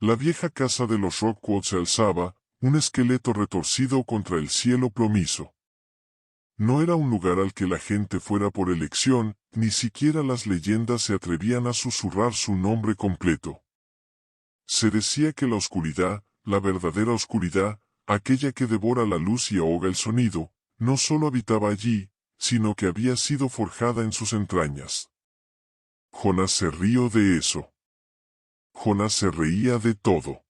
La vieja casa de los Rockwood se alzaba, un esqueleto retorcido contra el cielo plomizo. No era un lugar al que la gente fuera por elección, ni siquiera las leyendas se atrevían a susurrar su nombre completo. Se decía que la oscuridad, la verdadera oscuridad, aquella que devora la luz y ahoga el sonido, no solo habitaba allí, sino que había sido forjada en sus entrañas. Jonás se rió de eso. Jonás se reía de todo.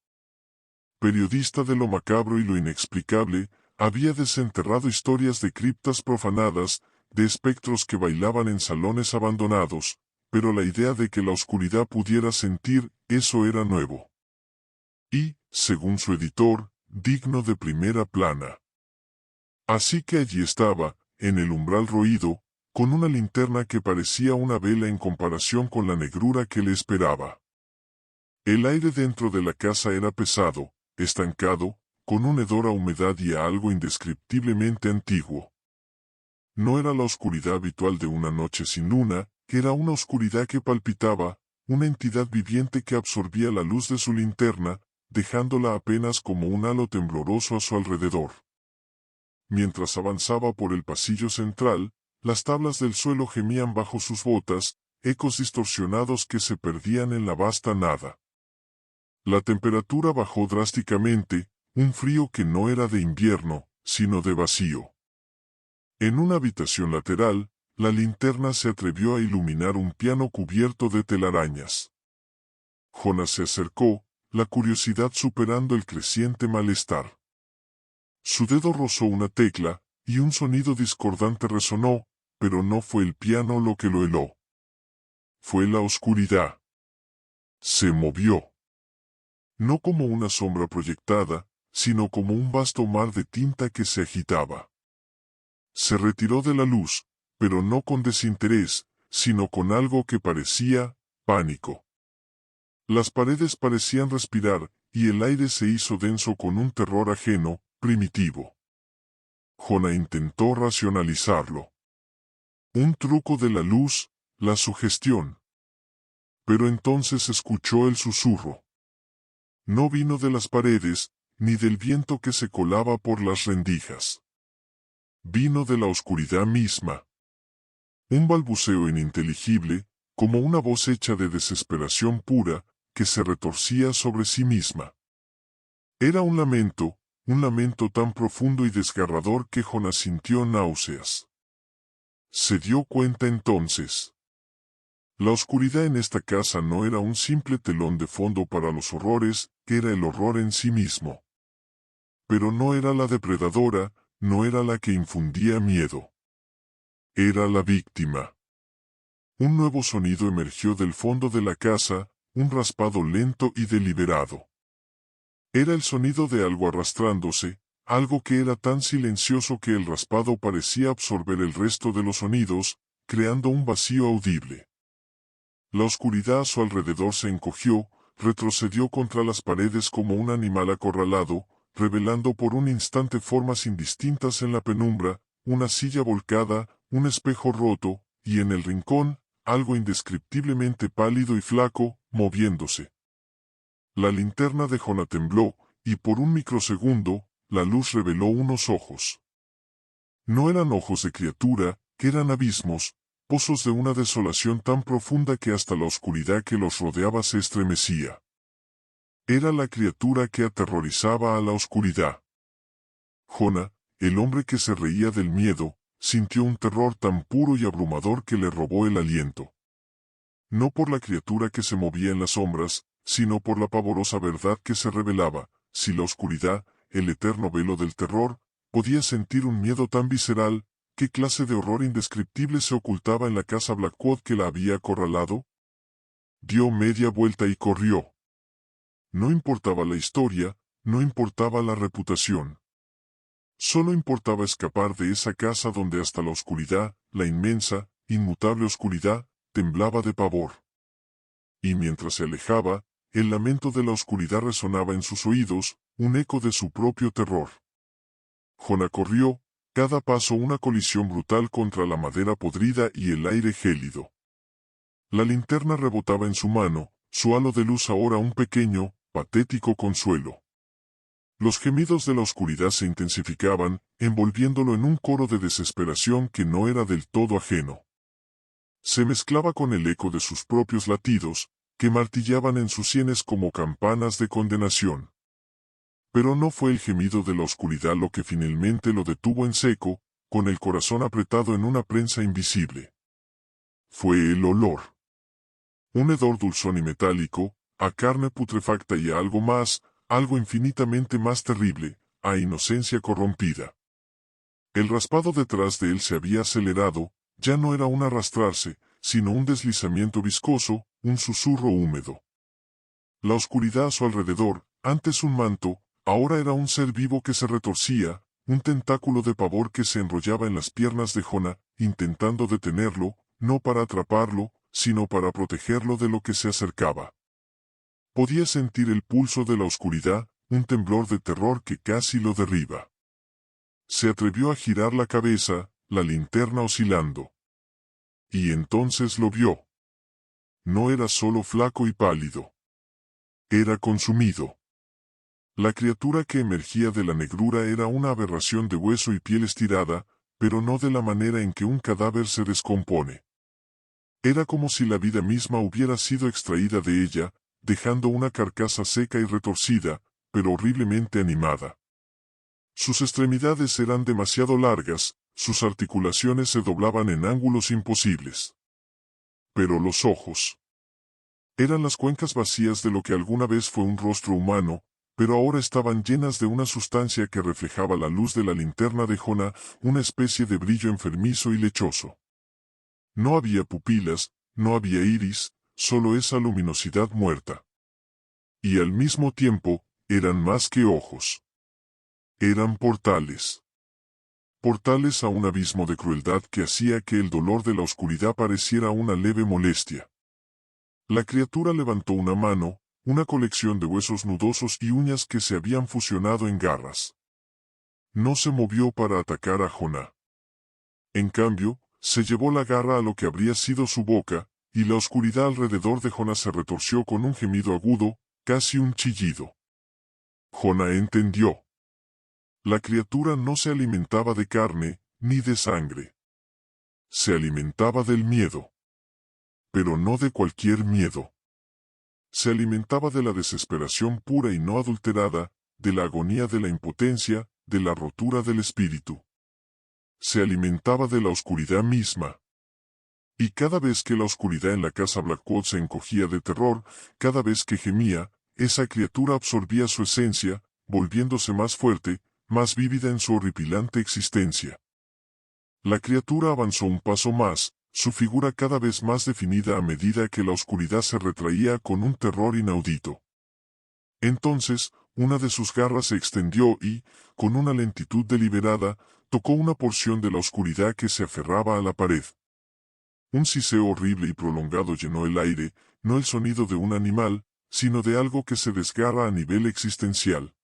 Periodista de lo macabro y lo inexplicable, había desenterrado historias de criptas profanadas, de espectros que bailaban en salones abandonados, pero la idea de que la oscuridad pudiera sentir, eso era nuevo. Y, según su editor, digno de primera plana. Así que allí estaba, en el umbral roído, con una linterna que parecía una vela en comparación con la negrura que le esperaba. El aire dentro de la casa era pesado, estancado, con un hedor a humedad y a algo indescriptiblemente antiguo. No era la oscuridad habitual de una noche sin luna, era una oscuridad que palpitaba, una entidad viviente que absorbía la luz de su linterna, dejándola apenas como un halo tembloroso a su alrededor. Mientras avanzaba por el pasillo central, las tablas del suelo gemían bajo sus botas, ecos distorsionados que se perdían en la vasta nada. La temperatura bajó drásticamente, un frío que no era de invierno, sino de vacío. En una habitación lateral, la linterna se atrevió a iluminar un piano cubierto de telarañas. Jonás se acercó, la curiosidad superando el creciente malestar. Su dedo rozó una tecla, y un sonido discordante resonó, pero no fue el piano lo que lo heló. Fue la oscuridad. Se movió. No como una sombra proyectada, sino como un vasto mar de tinta que se agitaba. Se retiró de la luz, pero no con desinterés, sino con algo que parecía pánico. Las paredes parecían respirar, y el aire se hizo denso con un terror ajeno, primitivo. Jonás intentó racionalizarlo. Un truco de la luz, la sugestión. Pero entonces escuchó el susurro. No vino de las paredes, ni del viento que se colaba por las rendijas. Vino de la oscuridad misma. Un balbuceo ininteligible, como una voz hecha de desesperación pura, que se retorcía sobre sí misma. Era un lamento tan profundo y desgarrador que Jonás sintió náuseas. Se dio cuenta entonces. La oscuridad en esta casa no era un simple telón de fondo para los horrores, era el horror en sí mismo. Pero no era la depredadora, no era la que infundía miedo. Era la víctima. Un nuevo sonido emergió del fondo de la casa, un raspado lento y deliberado. Era el sonido de algo arrastrándose, algo que era tan silencioso que el raspado parecía absorber el resto de los sonidos, creando un vacío audible. La oscuridad a su alrededor se encogió, retrocedió contra las paredes como un animal acorralado, revelando por un instante formas indistintas en la penumbra, una silla volcada, un espejo roto, y en el rincón, algo indescriptiblemente pálido y flaco, moviéndose. La linterna de Jonás tembló, y por un microsegundo, la luz reveló unos ojos. No eran ojos de criatura, eran abismos, pozos de una desolación tan profunda que hasta la oscuridad que los rodeaba se estremecía. Era la criatura que aterrorizaba a la oscuridad. Jonás, el hombre que se reía del miedo, sintió un terror tan puro y abrumador que le robó el aliento. No por la criatura que se movía en las sombras, sino por la pavorosa verdad que se revelaba, si la oscuridad, el eterno velo del terror, podía sentir un miedo tan visceral, ¿qué clase de horror indescriptible se ocultaba en la casa Blackwood que la había acorralado? Dio media vuelta y corrió. No importaba la historia, no importaba la reputación. Solo importaba escapar de esa casa donde hasta la oscuridad, la inmensa, inmutable oscuridad, temblaba de pavor. Y mientras se alejaba, el lamento de la oscuridad resonaba en sus oídos, un eco de su propio terror. Jonás corrió, cada paso una colisión brutal contra la madera podrida y el aire gélido. La linterna rebotaba en su mano, su halo de luz ahora un pequeño, patético consuelo. Los gemidos de la oscuridad se intensificaban, envolviéndolo en un coro de desesperación que no era del todo ajeno. Se mezclaba con el eco de sus propios latidos, que martillaban en sus sienes como campanas de condenación. Pero no fue el gemido de la oscuridad lo que finalmente lo detuvo en seco, con el corazón apretado en una prensa invisible. Fue el olor. Un hedor dulzón y metálico, a carne putrefacta y a algo más, algo infinitamente más terrible, a inocencia corrompida. El raspado detrás de él se había acelerado, ya no era un arrastrarse, sino un deslizamiento viscoso, un susurro húmedo. La oscuridad a su alrededor, antes un manto, ahora era un ser vivo que se retorcía, un tentáculo de pavor que se enrollaba en las piernas de Jonah, intentando detenerlo, no para atraparlo, sino para protegerlo de lo que se acercaba. Podía sentir el pulso de la oscuridad, un temblor de terror que casi lo derriba. Se atrevió a girar la cabeza, la linterna oscilando. Y entonces lo vio. No era solo flaco y pálido. Era consumido. La criatura que emergía de la negrura era una aberración de hueso y piel estirada, pero no de la manera en que un cadáver se descompone. Era como si la vida misma hubiera sido extraída de ella, dejando una carcasa seca y retorcida, pero horriblemente animada. Sus extremidades eran demasiado largas, sus articulaciones se doblaban en ángulos imposibles. Pero los ojos. Eran las cuencas vacías de lo que alguna vez fue un rostro humano, pero ahora estaban llenas de una sustancia que reflejaba la luz de la linterna de Jonah, una especie de brillo enfermizo y lechoso. No había pupilas, no había iris, solo esa luminosidad muerta. Y al mismo tiempo, eran más que ojos. Eran portales. Portales a un abismo de crueldad que hacía que el dolor de la oscuridad pareciera una leve molestia. La criatura levantó una mano, una colección de huesos nudosos y uñas que se habían fusionado en garras. No se movió para atacar a Jonah. En cambio, se llevó la garra a lo que habría sido su boca, y la oscuridad alrededor de Jonah se retorció con un gemido agudo, casi un chillido. Jonah entendió. La criatura no se alimentaba de carne, ni de sangre. Se alimentaba del miedo. Pero no de cualquier miedo. Se alimentaba de la desesperación pura y no adulterada, de la agonía de la impotencia, de la rotura del espíritu. Se alimentaba de la oscuridad misma. Y cada vez que la oscuridad en la casa Blackwood se encogía de terror, cada vez que gemía, esa criatura absorbía su esencia, volviéndose más fuerte, más vívida en su horripilante existencia. La criatura avanzó un paso más, su figura cada vez más definida a medida que la oscuridad se retraía con un terror inaudito. Entonces, una de sus garras se extendió y, con una lentitud deliberada, tocó una porción de la oscuridad que se aferraba a la pared. Un siseo horrible y prolongado llenó el aire, no el sonido de un animal, sino de algo que se desgarra a nivel existencial.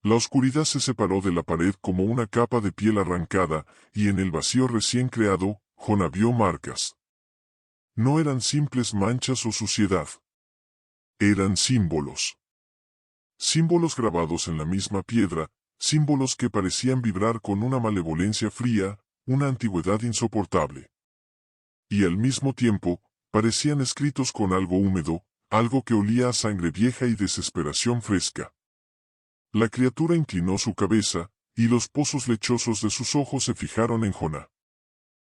La oscuridad se separó de la pared como una capa de piel arrancada, y en el vacío recién creado, Jonah vio marcas. No eran simples manchas o suciedad. Eran símbolos. Símbolos grabados en la misma piedra, símbolos que parecían vibrar con una malevolencia fría, una antigüedad insoportable. Y al mismo tiempo, parecían escritos con algo húmedo, algo que olía a sangre vieja y desesperación fresca. La criatura inclinó su cabeza, y los pozos lechosos de sus ojos se fijaron en Jonah.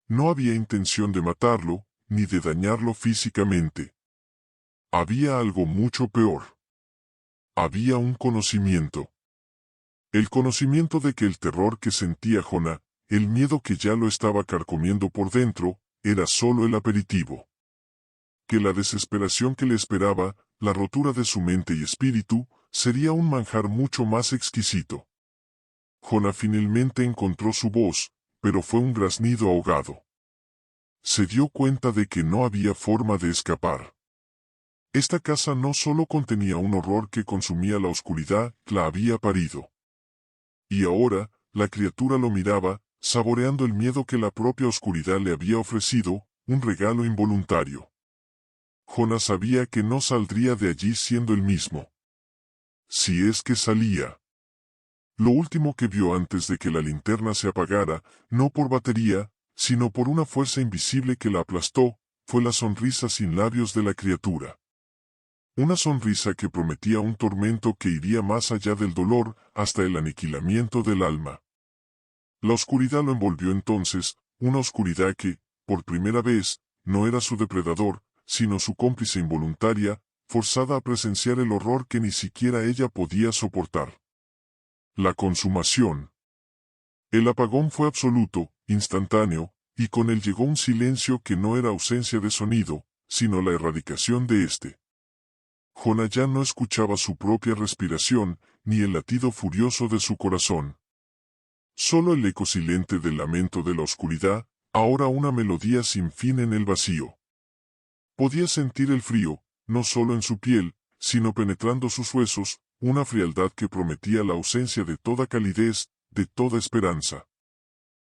No había intención de matarlo, ni de dañarlo físicamente. Había algo mucho peor. Había un conocimiento. El conocimiento de que el terror que sentía Jonah, el miedo que ya lo estaba carcomiendo por dentro, era solo el aperitivo. Que la desesperación que le esperaba, la rotura de su mente y espíritu, sería un manjar mucho más exquisito. Jonah finalmente encontró su voz, pero fue un graznido ahogado. Se dio cuenta de que no había forma de escapar. Esta casa no solo contenía un horror que consumía la oscuridad, la había parido. Y ahora, la criatura lo miraba, saboreando el miedo que la propia oscuridad le había ofrecido, un regalo involuntario. Jonah sabía que no saldría de allí siendo el mismo. si es que salía. Lo último que vio antes de que la linterna se apagara, no por batería, sino por una fuerza invisible que la aplastó, fue la sonrisa sin labios de la criatura. Una sonrisa que prometía un tormento que iría más allá del dolor, hasta el aniquilamiento del alma. La oscuridad lo envolvió entonces, una oscuridad que, por primera vez, no era su depredador, sino su cómplice involuntaria, forzada a presenciar el horror que ni siquiera ella podía soportar. La consumación. El apagón fue absoluto, instantáneo, y con él llegó un silencio que no era ausencia de sonido, sino la erradicación de éste. Jonah ya no escuchaba su propia respiración, ni el latido furioso de su corazón. Solo el eco silente del lamento de la oscuridad, ahora una melodía sin fin en el vacío. Podía sentir el frío, no solo en su piel, sino penetrando sus huesos, una frialdad que prometía la ausencia de toda calidez, de toda esperanza.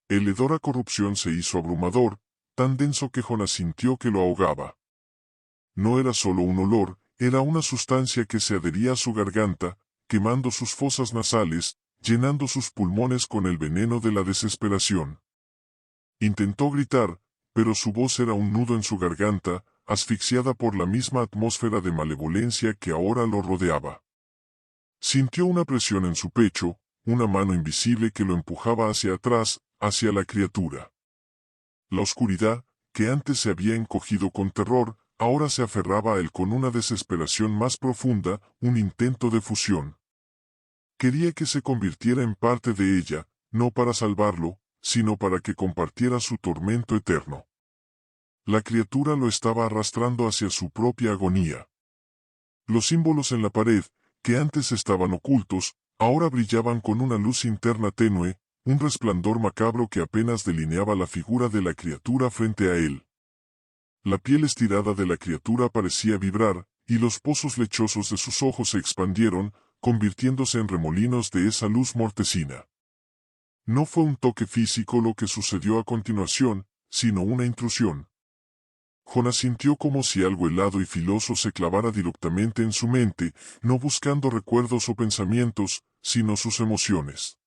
El hedor a corrupción se hizo abrumador, tan denso que Jonah sintió que lo ahogaba. No era solo un olor, era una sustancia que se adhería a su garganta, quemando sus fosas nasales, llenando sus pulmones con el veneno de la desesperación. Intentó gritar, pero su voz era un nudo en su garganta, asfixiada por la misma atmósfera de malevolencia que ahora lo rodeaba. Sintió una presión en su pecho, una mano invisible que lo empujaba hacia atrás, hacia la criatura. La oscuridad, que antes se había encogido con terror, ahora se aferraba a él con una desesperación más profunda, un intento de fusión. Quería que se convirtiera en parte de ella, no para salvarlo, sino para que compartiera su tormento eterno. La criatura lo estaba arrastrando hacia su propia agonía. Los símbolos en la pared, que antes estaban ocultos, ahora brillaban con una luz interna tenue, un resplandor macabro que apenas delineaba la figura de la criatura frente a él. La piel estirada de la criatura parecía vibrar, y los pozos lechosos de sus ojos se expandieron, convirtiéndose en remolinos de esa luz mortecina. No fue un toque físico lo que sucedió a continuación, sino una intrusión. Jonah sintió como si algo helado y filoso se clavara directamente en su mente, no buscando recuerdos o pensamientos, sino sus emociones.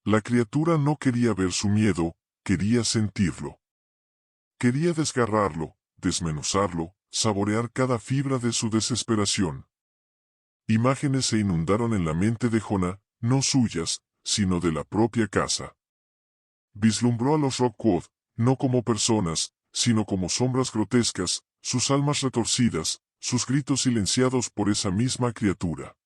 La criatura no quería ver su miedo, quería sentirlo. Quería desgarrarlo, desmenuzarlo, saborear cada fibra de su desesperación. Imágenes se inundaron en la mente de Jonah, no suyas, sino de la propia casa. Vislumbró a los Rockwood, no como personas, sino como sombras grotescas, sus almas retorcidas, sus gritos silenciados por esa misma criatura.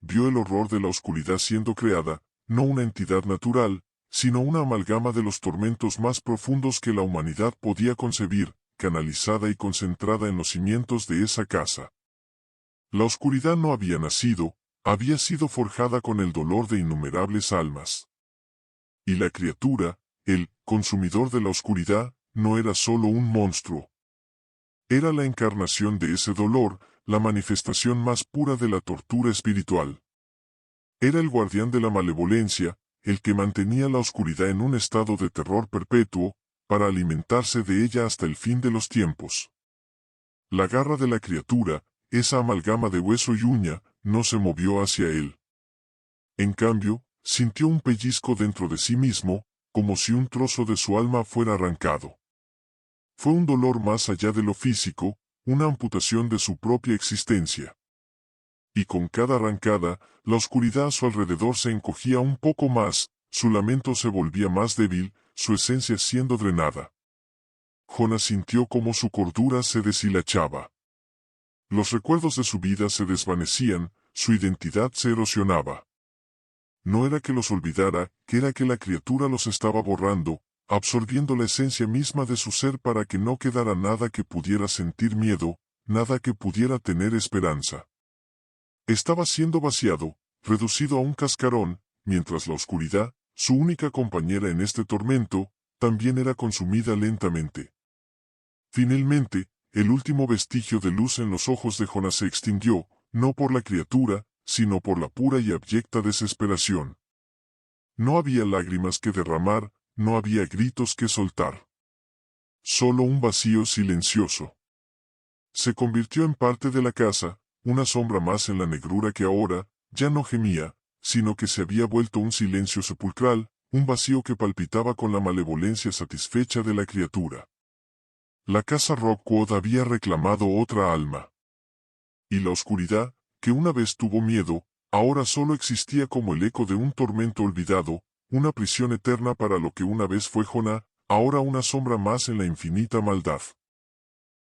Vio el horror de la oscuridad siendo creada, no una entidad natural, sino una amalgama de los tormentos más profundos que la humanidad podía concebir, canalizada y concentrada en los cimientos de esa casa. La oscuridad no había nacido, había sido forjada con el dolor de innumerables almas. Y la criatura, el consumidor de la oscuridad, no era solo un monstruo. Era la encarnación de ese dolor, la manifestación más pura de la tortura espiritual. Era el guardián de la malevolencia, el que mantenía la oscuridad en un estado de terror perpetuo, para alimentarse de ella hasta el fin de los tiempos. La garra de la criatura, esa amalgama de hueso y uña, no se movió hacia él. En cambio, sintió un pellizco dentro de sí mismo, como si un trozo de su alma fuera arrancado. Fue un dolor más allá de lo físico, una amputación de su propia existencia. Y con cada arrancada, la oscuridad a su alrededor se encogía un poco más, su lamento se volvía más débil, su esencia siendo drenada. Jonah sintió como su cordura se deshilachaba. Los recuerdos de su vida se desvanecían, su identidad se erosionaba. No era que los olvidara, que era que la criatura los estaba borrando, absorbiendo la esencia misma de su ser para que no quedara nada que pudiera sentir miedo, nada que pudiera tener esperanza. Estaba siendo vaciado, reducido a un cascarón, mientras la oscuridad, su única compañera en este tormento, también era consumida lentamente. Finalmente, el último vestigio de luz en los ojos de Jonah se extinguió, no por la criatura, sino por la pura y abyecta desesperación. No había lágrimas que derramar, no había gritos que soltar. Solo un vacío silencioso. Se convirtió en parte de la casa, una sombra más en la negrura que ahora, ya no gemía, sino que se había vuelto un silencio sepulcral, un vacío que palpitaba con la malevolencia satisfecha de la criatura. La casa Rockwood había reclamado otra alma. Y la oscuridad, que una vez tuvo miedo, ahora solo existía como el eco de un tormento olvidado, una prisión eterna para lo que una vez fue Jonah, ahora una sombra más en la infinita maldad.